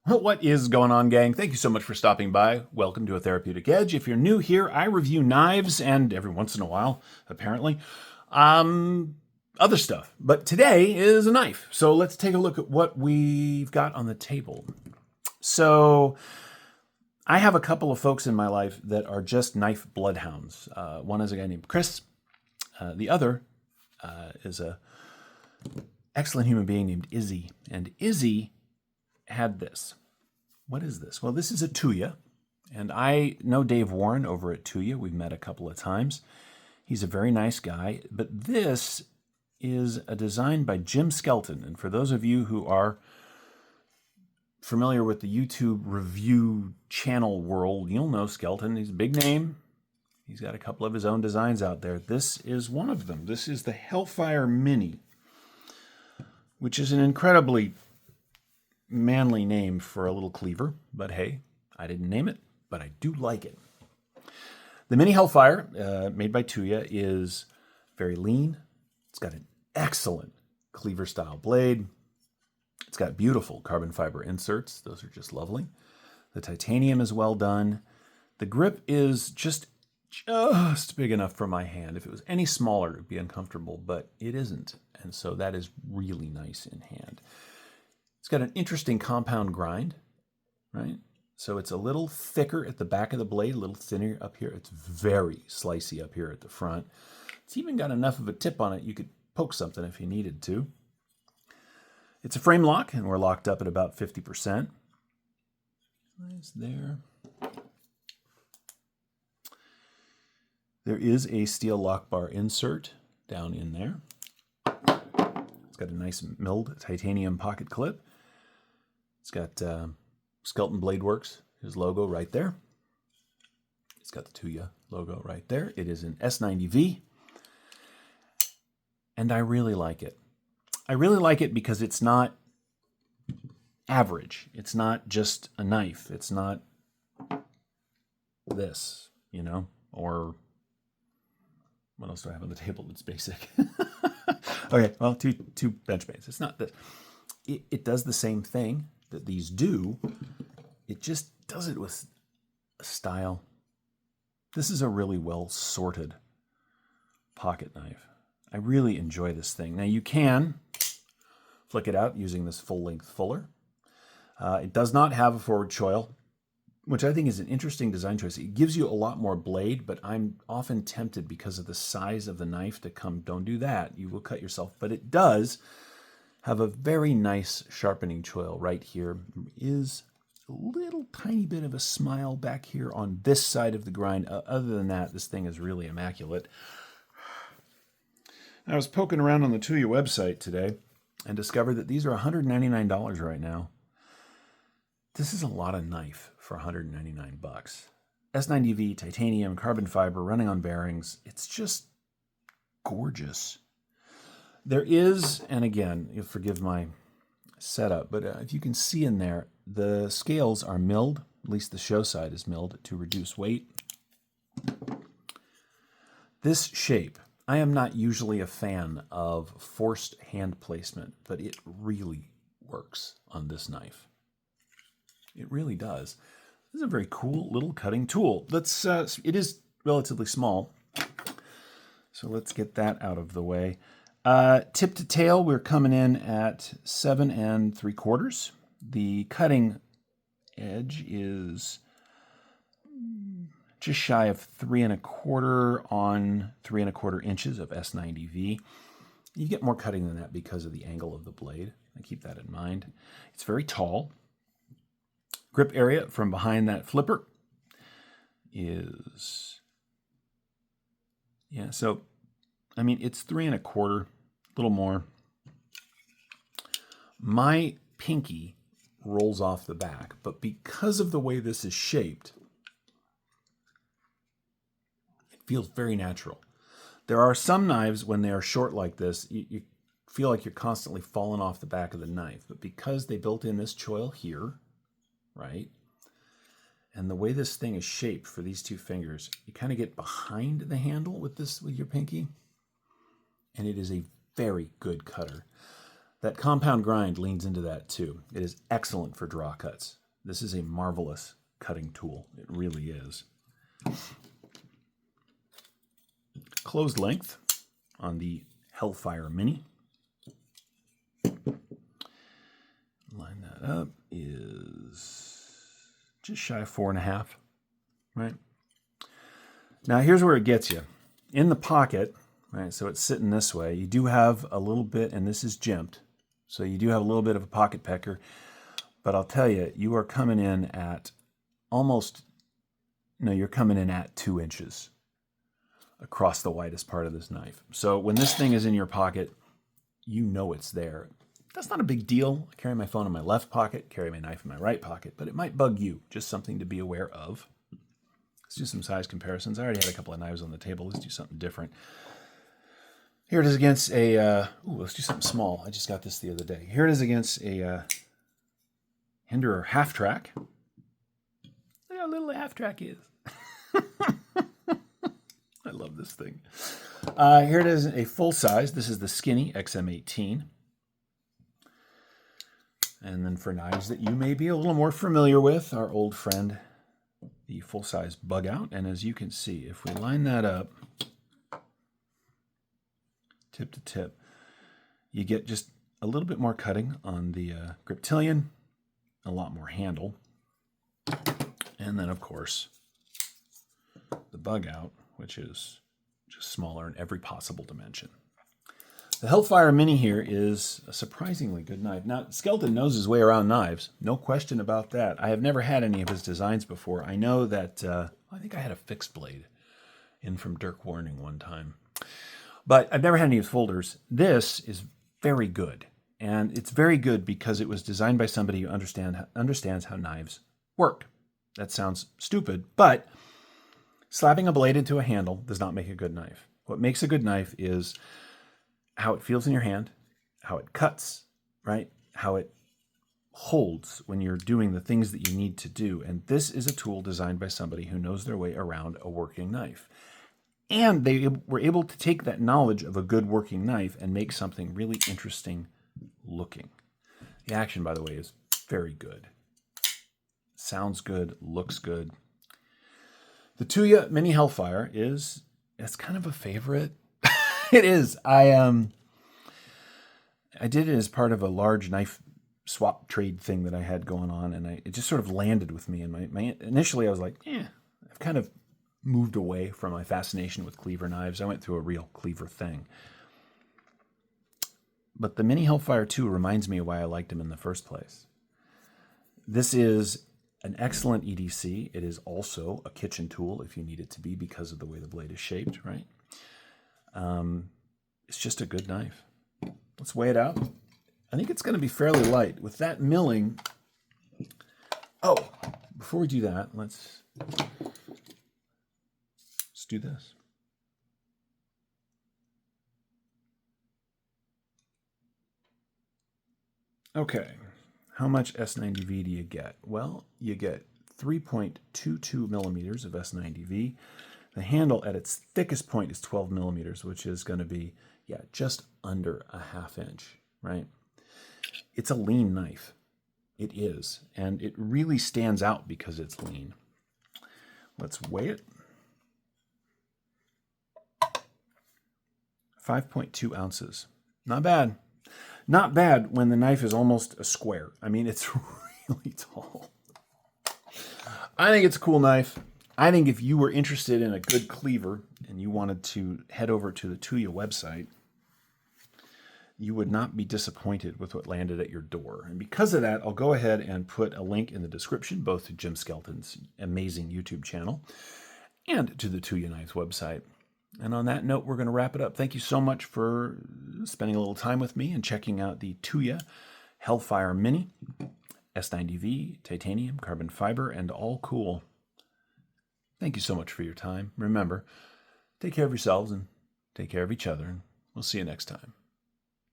What is going on, gang? Thank you so much for stopping by. Welcome to A Therapeutic Edge. If you're new here, I review knives and every once in a while, apparently, other stuff. But today is a knife. So let's take a look at what we've got on the table. So I have a couple of folks in my life that are just knife bloodhounds. One is a guy named Chris. The other is a excellent human being named Izzy. And Izzy had this. What is this? Well, this is a Tuya, and I know Dave Warren over at Tuya. We've met a couple of times. He's a very nice guy, but this is a design by Jim Skelton. And for those of you who are familiar with the YouTube review channel world, you'll know Skelton. He's a big name. He's got a couple of his own designs out there. This is one of them. This is the Hellfire Mini, which is an incredibly manly name for a little cleaver, but hey, I didn't name it, but I do like it. The Mini Hellfire, made by Tuya, is very lean. It's got an excellent cleaver-style blade. It's got beautiful carbon fiber inserts. Those are just lovely. The titanium is well done. The grip is just big enough for my hand. If it was any smaller, it would be uncomfortable, but it isn't, and so that is really nice in hand. It's got an interesting compound grind, right? So it's a little thicker at the back of the blade, a little thinner up here. It's very slicey up here at the front. It's even got enough of a tip on it you could poke something if you needed to. It's a frame lock, and we're locked up at about 50%. Nice there. There is a steel lock bar insert down in there. It's got a nice milled titanium pocket clip. It's got Skelton Bladeworks, his logo right there. It's got the Tuya logo right there. It is an S90V, and I really like it. I really like it because it's not average. It's not just a knife. It's not this, you know, or what else do I have on the table that's basic? Okay, well, two bench mates. It's not that. It does the same thing that these do. It just does it with a style. This is a really well sorted pocket knife. I really enjoy this thing. Now you can flick it out using this full-length fuller. It does not have a forward choil, which I think is an interesting design choice. It gives you a lot more blade, but I'm often tempted because of the size of the knife to come, don't do that, you will cut yourself. But it does have a very nice sharpening choil right here. There is a little tiny bit of a smile back here on this side of the grind. Other than that, this thing is really immaculate. I was poking around on the Tuya website today and discovered that these are $199 right now. This is a lot of knife for $199 bucks. S90V, titanium, carbon fiber, running on bearings. It's just gorgeous. There is, and again, you'll forgive my setup, but if you can see in there, the scales are milled, at least the show side is milled to reduce weight. This shape, I am not usually a fan of forced hand placement, but it really works on this knife. It really does. This is a very cool little cutting tool. It is relatively small, so let's get that out of the way. Tip to tail, we're coming in at 7 3/4. The cutting edge is just shy of 3 1/4 on 3 1/4 inches of S90V. You get more cutting than that because of the angle of the blade. I keep that in mind. It's very tall. Grip area from behind that flipper is, yeah, so, I mean, it's 3 1/4, a little more. My pinky rolls off the back, but because of the way this is shaped, it feels very natural. There are some knives, when they are short like this, you feel like you're constantly falling off the back of the knife, but because they built in this choil here, right? And the way this thing is shaped for these two fingers, you kind of get behind the handle with your pinky, and it is a very good cutter. That compound grind leans into that too. It is excellent for draw cuts. This is a marvelous cutting tool. It really is. Closed length on the Hellfire Mini. Line that up is just shy of 4.5, right? Now here's where it gets you. In the pocket, right, so it's sitting this way, you do have a little bit, and this is jimped, so you do have a little bit of a pocket pecker, but I'll tell you, you are coming in at you're coming in at 2 inches across the widest part of this knife. So when this thing is in your pocket, you know it's there. That's not a big deal. I carry my phone in my left pocket, carry my knife in my right pocket, but it might bug you. Just something to be aware of. Let's do some size comparisons. I already had a couple of knives on the table. Let's do something different. Here it is against a, let's do something small. I just got this the other day. Here it is against a Hinderer half track. Look how little a half track is. I love this thing. Here it is a full size. This is the skinny XM18. And then for knives that you may be a little more familiar with, our old friend, the full-size bug out. And as you can see, if we line that up tip to tip, you get just a little bit more cutting on the griptilian, a lot more handle. And then, of course, the bug out, which is just smaller in every possible dimension. The Hellfire Mini here is a surprisingly good knife. Now, Skelton knows his way around knives. No question about that. I have never had any of his designs before. I know that, I think I had a fixed blade in from Dirk Warning one time. But I've never had any of his folders. This is very good. And it's very good because it was designed by somebody who understands how knives work. That sounds stupid, but slapping a blade into a handle does not make a good knife. What makes a good knife is how it feels in your hand, how it cuts, right? How it holds when you're doing the things that you need to do. And this is a tool designed by somebody who knows their way around a working knife. And they were able to take that knowledge of a good working knife and make something really interesting looking. The action, by the way, is very good. Sounds good, looks good. The Tuya Mini Hellfire it's kind of a favorite. It is. I did it as part of a large knife swap trade thing that I had going on, and it just sort of landed with me. And initially I was like, I've kind of moved away from my fascination with cleaver knives. I went through a real cleaver thing. But the Mini Hellfire 2 reminds me of why I liked him in the first place. This is an excellent EDC. It is also a kitchen tool if you need it to be because of the way the blade is shaped, right? It's just a good knife. Let's weigh it out. I think it's going to be fairly light. With that milling... Oh, before we do that, let's do this. Okay, how much S90V do you get? Well, you get 3.22 millimeters of S90V. The handle at its thickest point is 12 millimeters, which is going to be, just under a ½ inch, right? It's a lean knife. It is. And it really stands out because it's lean. Let's weigh it. 5.2 ounces. Not bad. Not bad when the knife is almost a square. I mean, it's really tall. I think it's a cool knife. I think if you were interested in a good cleaver and you wanted to head over to the Tuya website, you would not be disappointed with what landed at your door. And because of that, I'll go ahead and put a link in the description, both to Jim Skelton's amazing YouTube channel and to the Tuya Knives website. And on that note, we're going to wrap it up. Thank you so much for spending a little time with me and checking out the Tuya Hellfire Mini, S90V, titanium, carbon fiber, and all cool. Thank you so much for your time. Remember, take care of yourselves and take care of each other. And we'll see you next time.